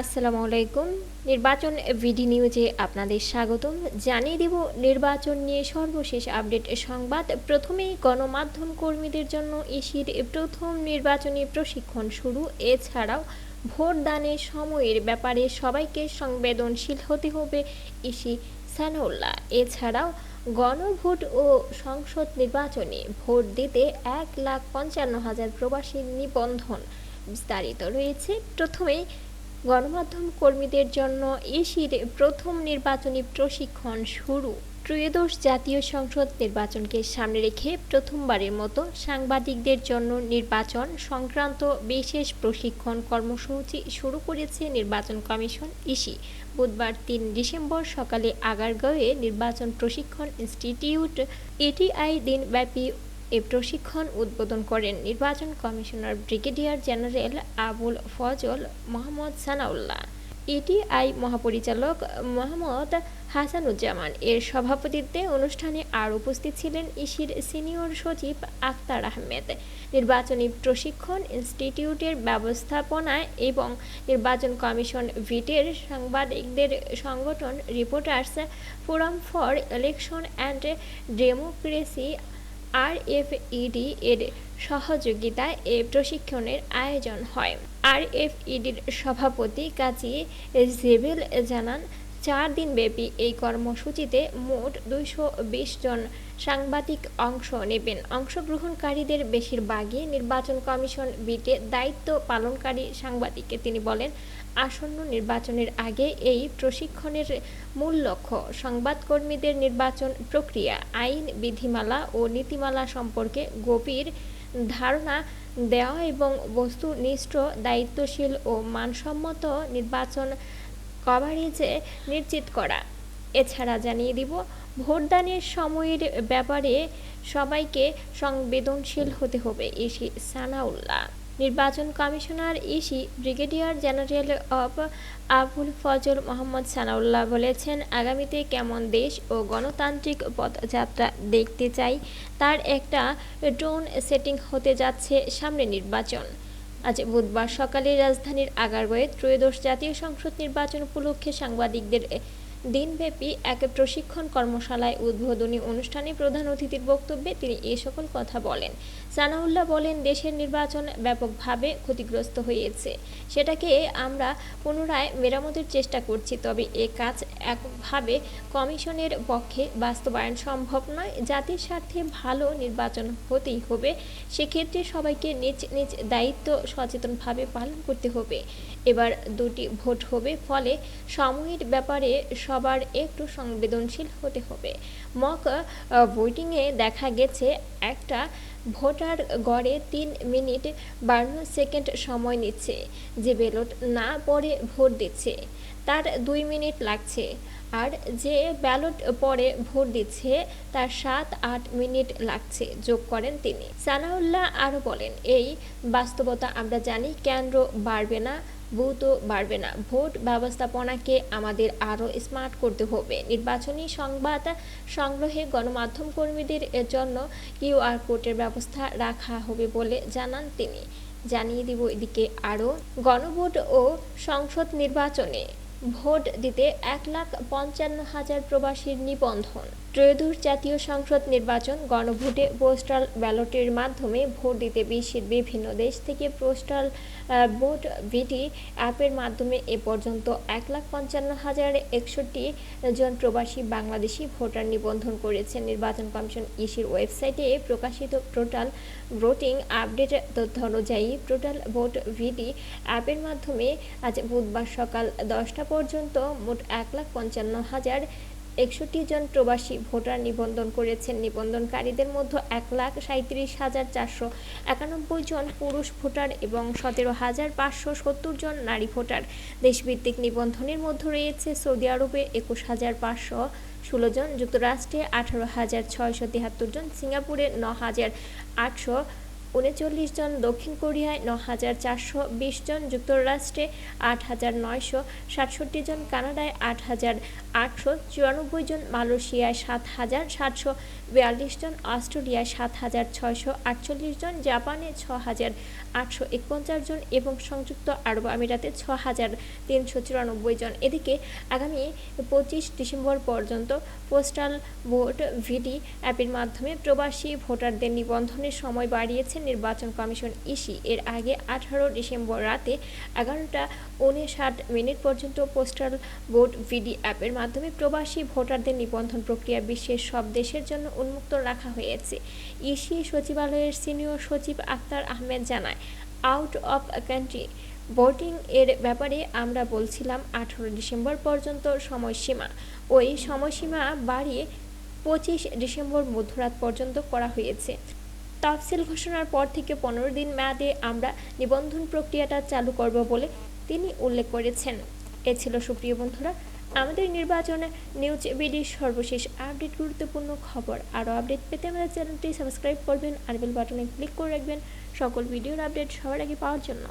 আসসালামু আলাইকুম। নির্বাচন বিডি নিউজে আপনাদের স্বাগতম। জানিয়ে দেব নির্বাচন নিয়ে সর্বশেষ আপডেট সংবাদ। প্রথমেই গণমাধ্যম কর্মীদের জন্য ইসির প্রথম নির্বাচনী প্রশিক্ষণ শুরু। এছাড়াও ভোটদানের সময়ের ব্যাপারে সবাইকে সংবেদনশীল হতে হবে ইসি সানাউল্লাহ। এছাড়াও গণভোট ও সংসদ নির্বাচনে ভোট দিতে 1,55,000 প্রবাসীর নিবন্ধন। বিস্তারিত রয়েছে। প্রথমেই গণমাধ্যম কর্মীদের জন্য ইসির প্রথম নির্বাচনী প্রশিক্ষণ শুরু। ত্রয়োদশ জাতীয় সংসদ নির্বাচনকে সামনে রেখে প্রথমবারের মতো সাংবাদিকদের জন্য নির্বাচন সংক্রান্ত বিশেষ প্রশিক্ষণ কর্মসূচি শুরু করেছে নির্বাচন কমিশন ইসি। বুধবার 3 ডিসেম্বর সকালে আগারগাঁওয়ে নির্বাচন প্রশিক্ষণ ইনস্টিটিউট এটিআই দিনব্যাপী এ প্রশিক্ষণ উদ্বোধন করেন নির্বাচন commissioner brigadier general Abul Fazal Mohammad Sanaullah. ATI মহাপরিচালক মোহাম্মদ হাসানুজ্জামান এর সভাপতিত্বে অনুষ্ঠানে আর উপস্থিত ছিলেন ইসির সিনিয়র সচিব আক্তার আহমেদ। নির্বাচনী প্রশিক্ষণ ইনস্টিটিউটের ব্যবস্থাপনায় এবং নির্বাচন কমিশন ভিটের সাংবাদিকদের সংগঠন reporters forum for election and democracy RFED এর সহযোগিতায় এ প্রশিক্ষণের আয়োজন হয়। আরএফইডির সভাপতি কাজী জেবেল জানান, 4 দিনব্যাপী এই কর্মসূচিতে মোট 220 জন সাংবাদিক অংশ নেবেন। অংশগ্রহণকারীদের বেশিরভাগই নির্বাচন কমিশন বিটে দায়িত্ব পালনকারী সাংবাদিক। তিনি বলেন, আসন্ন নির্বাচনের আগে এই প্রশিক্ষণের মূল লক্ষ্য সংবাদকর্মীদের নির্বাচন প্রক্রিয়া, আইন, বিধিমালা ও নীতিমালা সম্পর্কে গভীর ধারণা দেওয়া এবং বস্তুনিষ্ঠ, দায়িত্বশীল ও মানসম্মত নির্বাচন কভারেজ নিশ্চিত করা। এছাড়া জানিয়ে দিব, ভোটদানের সময়ের ব্যাপারে সবাইকে সংবেদনশীল হতে হবে ইসি সানাউল্লাহ। নির্বাচন commissioner EC brigadier general of Abul Fazal Mohammad Sanaullah বলেছেন, আগামীতে কেমন দেশ ও গণতান্ত্রিক পথযাত্রা দেখতে চাই তার একটা টোন সেটিং হতে যাচ্ছে সামনে নির্বাচন। আজ বুধবার সকালে রাজধানীর আগারগাঁওয়ে ত্রয়োদশ জাতীয় সংসদ নির্বাচন উপলক্ষে সাংবাদিকদের দিনব্যাপী এক প্রশিক্ষণ কর্মশালায় উদ্বোধনী অনুষ্ঠানে প্রধান অতিথির বক্তব্যে তিনি এ সকল কথা বলেন। সানাউল্লাহ বলেন, দেশের নির্বাচন ব্যাপকভাবে ক্ষতিগ্রস্ত হয়েছে, সেটাকে আমরা পুনরায় মেরামতের চেষ্টা করছি। তবে এ কাজ এককভাবে কমিশনের পক্ষে বাস্তবায়ন সম্ভব নয়। জাতির স্বার্থে ভালো নির্বাচন হতেই হবে, সেক্ষেত্রে সবাইকে নিজ নিজ দায়িত্ব সচেতনভাবে পালন করতে হবে। এবার 2টি ভোট হবে, ফলে সময়ের ব্যাপারে সবার একটু সংবেদনশীল হতে হবে। মক ভোটিংয়ে দেখা গেছে একটা ভোটার গড়ে 3 মিনিট 52 সেকেন্ড সময় নিচ্ছে। যে ব্যালট না পড়ে ভোট দিচ্ছে তার 2 মিনিট লাগছে, আর যে ব্যালট পড়ে ভোট দিচ্ছে তার 7-8 মিনিট লাগছে, যোগ করেন তিনি। সানাউল্লাহ আরও বলেন, এই বাস্তবতা আমরা জানি, কেন্দ্র বাড়বে না, বুথও বাড়বে না। ভোট ব্যবস্থাপনাকে আমাদের আরও স্মার্ট করতে হবে। নির্বাচনী সংবাদ সংগ্রহে গণমাধ্যম কর্মীদের জন্য কিউআর কোডের ব্যবস্থা রাখা হবে বলে জানান তিনি। জানিয়ে দিব, এদিকে আরও গণভোট ও সংসদ নির্বাচনে ভোট দিতে 1,55,000 প্রবাসীর নিবন্ধন। ত্রয়োদশ জাতীয় সংসদ নির্বাচন গণভোটে পোস্টাল ব্যালটের মাধ্যমে ভোট দিতে বিশ্বের বিভিন্ন দেশ থেকে পোস্টাল ভোট ভিটি অ্যাপের মাধ্যমে এ পর্যন্ত 1,55,061 জন প্রবাসী বাংলাদেশি ভোটার নিবন্ধন করেছেন। নির্বাচন কমিশন ইসির ওয়েবসাইটে প্রকাশিত পোর্টাল ভোটিং আপডেট তথ্য অনুযায়ী পোর্টাল ভোট ভিটি অ্যাপের মাধ্যমে আজ বুধবার সকাল 10টা পর্যন্ত মোট 1,55,061 জন প্রবাসী ভোটার নিবন্ধন করেছেন। নিবন্ধনকারীদের মধ্যে 1,37,491 জন পুরুষ ভোটার এবং 17,570 জন নারী ভোটার। দেশভিত্তিক নিবন্ধনের মধ্যে রয়েছে সৌদি আরবে 21,516 জন, যুক্তরাষ্ট্রে 18,673 জন, সিঙ্গাপুরে 9,800 39 জন, দক্ষিণ কোরিয়ায় 9,420 জন, যুক্তরাষ্ট্রে 8,967 জন, কানাডায় 8,894 জন, মালয়েশিয়ায় 7,742 জন, অস্ট্রেলিয়ায় 7,648 জন, জাপানে 6,849 জন এবং সংযুক্ত আরব আমিরাতে 6,394 জন। এদিকে আগামী 25 ডিসেম্বর পর্যন্ত পোস্টাল ভোট ভিডি অ্যাপের মাধ্যমে প্রবাসী ভোটারদের নিবন্ধনের সময় বাড়িয়েছে নির্বাচন কমিশন ইসি। এর আগে 18 ডিসেম্বর রাতে 11:59 পর্যন্ত পোস্টাল ভোট ভিডি অ্যাপের মাধ্যমে প্রবাসী ভোটারদের নিবন্ধন প্রক্রিয়া বিশ্বের সব দেশের জন্য উন্মুক্ত রাখা হয়েছে। ইসি সচিবালয়ের সিনিয়র সচিব আক্তার আহমেদ জানায়, আউট অফ কান্ট্রি ভোটিং এর ব্যাপারে আমরা বলছিলাম 18 ডিসেম্বর পর্যন্ত সময়সীমা, ওই সময়সীমা বাড়িয়ে 25 ডিসেম্বর মধ্যরাত পর্যন্ত করা হয়েছে। তাফসিল ঘোষণার পর থেকে 15 দিন মেয়াদে আমরা নিবন্ধন প্রক্রিয়াটা চালু করব বলে তিনি উল্লেখ করেছেন। এ ছিল সুপ্রিয় বন্ধুরা আমাদের নির্বাচন নিউজ বিডির সর্বশেষ আপডেট, গুরুত্বপূর্ণ খবর। আরও আপডেট পেতে আমাদের চ্যানেলটি সাবস্ক্রাইব করবেন আর বেল বাটনে ক্লিক করে রাখবেন সকল ভিডিওর আপডেট সবার আগে পাওয়ার জন্য।